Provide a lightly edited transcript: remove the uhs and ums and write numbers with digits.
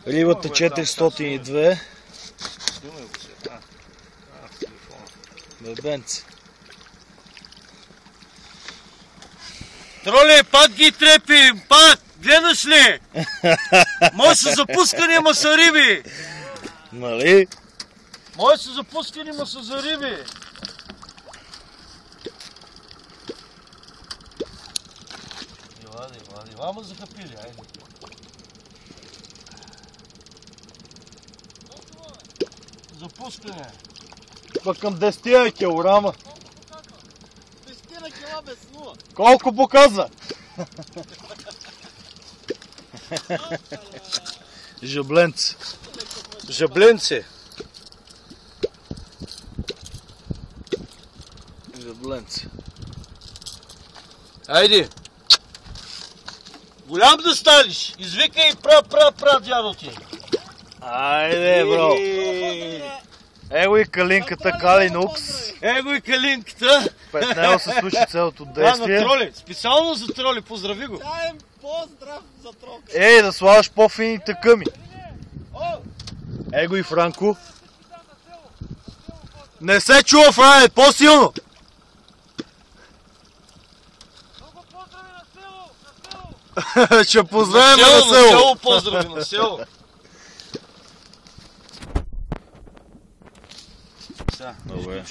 Рибата 402. Бебенце. Троле, пак ги трепим, пак! Гледаш ли? Може са запускани, ма са риби! Нали? Може са запускани, ма са за риби! Вади, вама захапили, айде. Запускане. Пък към 10 килограма. 10 кила без нула. Колко показва? Жабленце. Жабленце. Жабленце. Айде. Голям да станеш. Извикай пра дядо ти. Айде, бро. Его и калинката Калинукс. Его и калинката. 15 се случи цялото действие. На троли. Специално за троли. Поздрави го. Даем поздрав за трока. Ей, да слагаш по-фините къми. Его и Франко. Не се чува, Фране, по-силно. Ще поздравим на село. На село поздрави, на село. Добре.